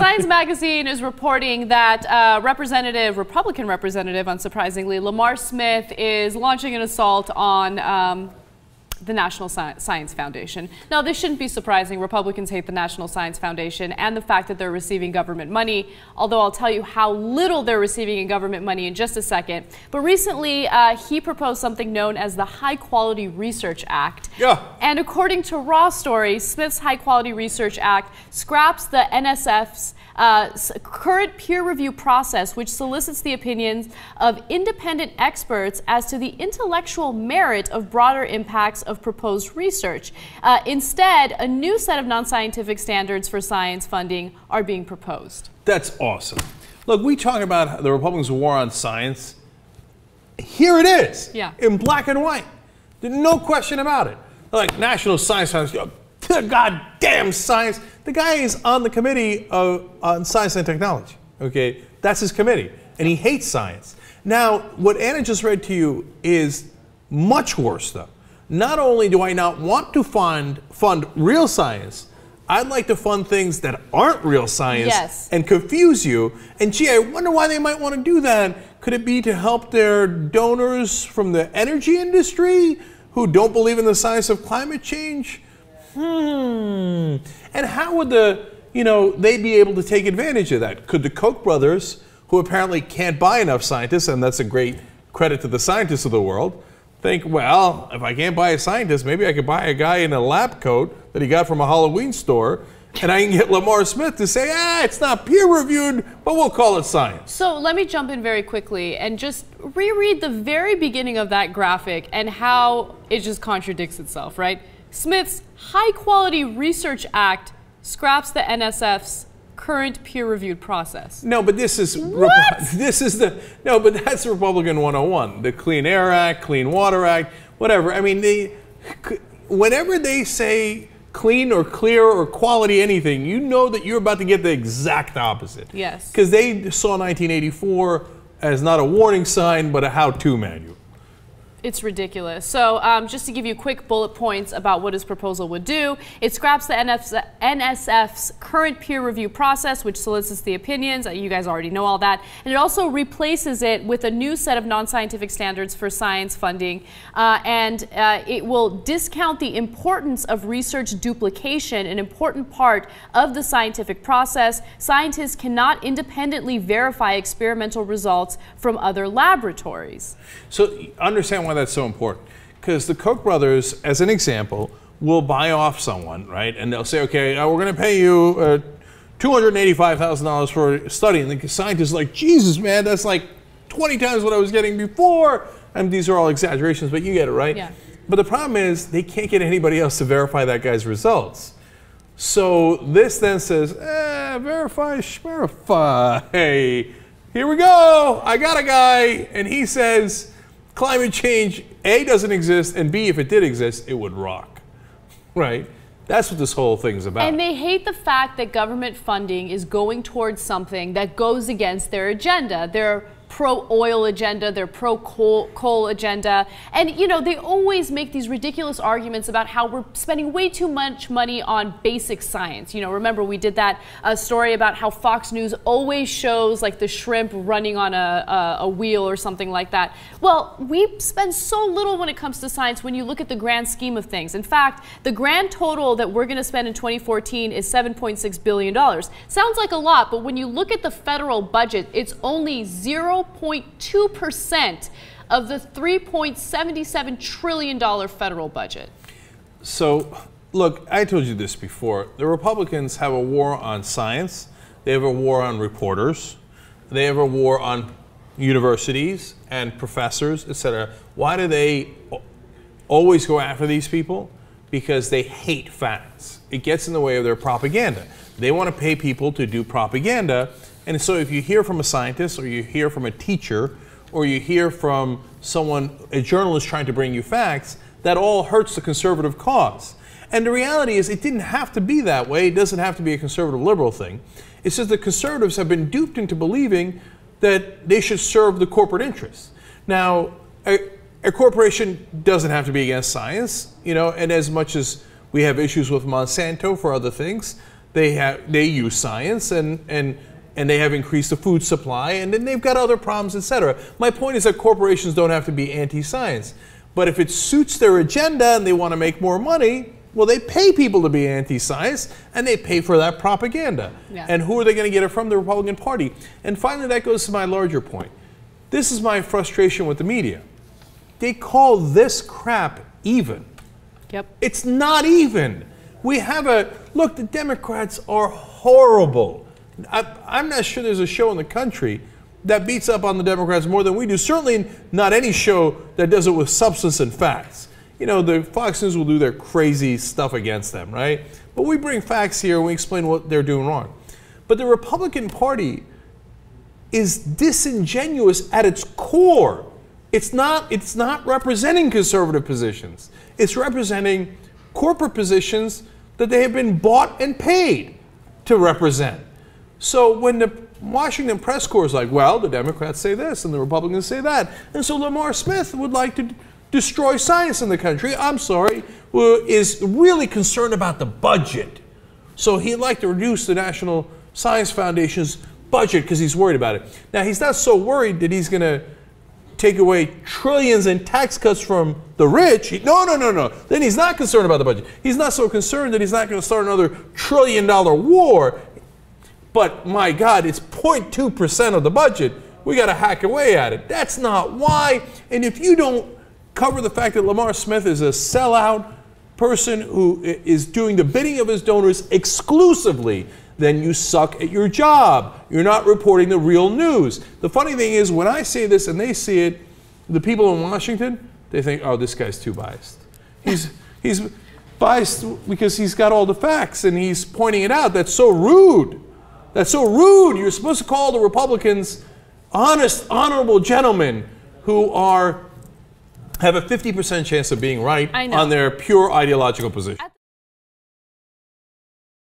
Science Magazine is reporting that Republican representative, unsurprisingly, Lamar Smith, is launching an assault on the National Science Foundation. Now, this shouldn't be surprising. Republicans hate the National Science Foundation and the fact that they're receiving government money, although I'll tell you how little they're receiving in government money in just a second. But recently, he proposed something known as the High Quality Research Act. Yeah. And according to Raw Story, Smith's High Quality Research Act scraps the NSF's current peer review process, which solicits the opinions of independent experts as to the intellectual merit of broader impacts of proposed research. Instead, a new set of non-scientific standards for science funding are being proposed. That's awesome. Look, we talk about the Republicans' war on science. Here it is, in black and white. There's no question about it. Like National Science Foundation, goddamn science. The guy is on the committee on science and technology. Okay, that's his committee, and he hates science. Now, what Anna just read to you is much worse, though. Not only do I not want to fund real science, I'd like to fund things that aren't real science and confuse you. And gee, I wonder why they might want to do that. Could it be to help their donors from the energy industry who don't believe in the science of climate change? And how would they be able to take advantage of that? Could the Koch brothers, who apparently can't buy enough scientists, and that's a great credit to the scientists of the world, think, well, if I can't buy a scientist, maybe I could buy a guy in a lab coat that he got from a Halloween store, and I can get Lamar Smith to say, it's not peer-reviewed, but we'll call it science. So let me jump in very quickly and just reread the very beginning of that graphic and how it just contradicts itself, right? Smith's High Quality Research Act scraps the NSF's current peer-reviewed process. No, but this is but that's Republican 101. The Clean Air Act, Clean Water Act, whatever. I mean, whenever they say clean or clear or quality anything, you know that you're about to get the exact opposite. Yes. Because they saw 1984 as not a warning sign, but a how-to manual. It's ridiculous. So just to give you quick bullet points about what his proposal would do, it scraps the NSF's current peer review process, which solicits the opinions. You guys already know all that. And it also replaces it with a new set of non-scientific standards for science funding. It will discount the importance of research duplication, an important part of the scientific process. Scientists cannot independently verify experimental results from other laboratories. So understand why that's so important. Because the Koch brothers, as an example, will buy off someone, right? And they'll say, okay, we're going to pay you $285,000 for a study. And the scientist is like, Jesus, man, that's like 20 times what I was getting before. And these are all exaggerations, but you get it, right? Yeah. But the problem is they can't get anybody else to verify that guy's results. So this then says, verify, schmerify. Hey, here we go. I got a guy, and he says, climate change, A, doesn't exist, and B, if it did exist, it would rock, right? That's what this whole thing's about. And they hate the fact that government funding is going towards something that goes against their agenda. Their pro-oil agenda, their pro-coal agenda. And, you know, they always make these ridiculous arguments about how we're spending way too much money on basic science. You know, remember we did that story about how Fox News always shows like the shrimp running on a wheel or something like that. Well, we spend so little when it comes to science when you look at the grand scheme of things. In fact, the grand total that we're going to spend in 2014 is $7.6 billion. Sounds like a lot, but when you look at the federal budget, it's only 0.2% of the $3.77 trillion federal budget. So, look, I told you this before. The Republicans have a war on science. They have a war on reporters. They have a war on universities and professors, etc. Why do they always go after these people? Because they hate facts. It gets in the way of their propaganda. They want to pay people to do propaganda. And so if you hear from a scientist, or you hear from a teacher, or you hear from someone, a journalist trying to bring you facts, that all hurts the conservative cause. And the reality is it didn't have to be that way. It doesn't have to be a conservative liberal thing. It's just that conservatives have been duped into believing that they should serve the corporate interests. Now, a corporation doesn't have to be against science, you know, and as much as we have issues with Monsanto for other things, they use science and they have increased the food supply, and then they've got other problems, etc. My point is that corporations don't have to be anti-science, but if it suits their agenda and they want to make more money, well, they pay people to be anti-science, and they pay for that propaganda. Yeah. And who are they going to get it from? The Republican Party. And finally, that goes to my larger point. This is my frustration with the media. They call this crap even. Yep. It's not even. We have look, the Democrats are horrible. I'm not sure there's a show in the country that beats up on the Democrats more than we do. Certainly not any show that does it with substance and facts. You know, the Fox News will do their crazy stuff against them, right? But we bring facts here and we explain what they're doing wrong. But the Republican Party is disingenuous at its core. It's not representing conservative positions. It's representing corporate positions that they have been bought and paid to represent. So when the Washington press corps is like, well, the Democrats say this and the Republicans say that, and so Lamar Smith would like to destroy science in the country, I'm sorry, is really concerned about the budget. So he'd like to reduce the National Science Foundation's budget because he's worried about it. Now, he's not so worried that he's going to take away trillions in tax cuts from the rich. No. Then he's not concerned about the budget. He's not so concerned that he's not going to start another $1 trillion war. But my God, it's 0.2% of the budget. We got to hack away at it. That's not why. And if you don't cover the fact that Lamar Smith is a sellout person who is doing the bidding of his donors exclusively, then you suck at your job. You're not reporting the real news. The funny thing is, when I say this and they see it, the people in Washington, they think, oh, this guy's too biased. He's biased because he's got all the facts and he's pointing it out. That's so rude. That's so rude. You're supposed to call the Republicans honest, honorable gentlemen who have a 50% chance of being right on their pure ideological position.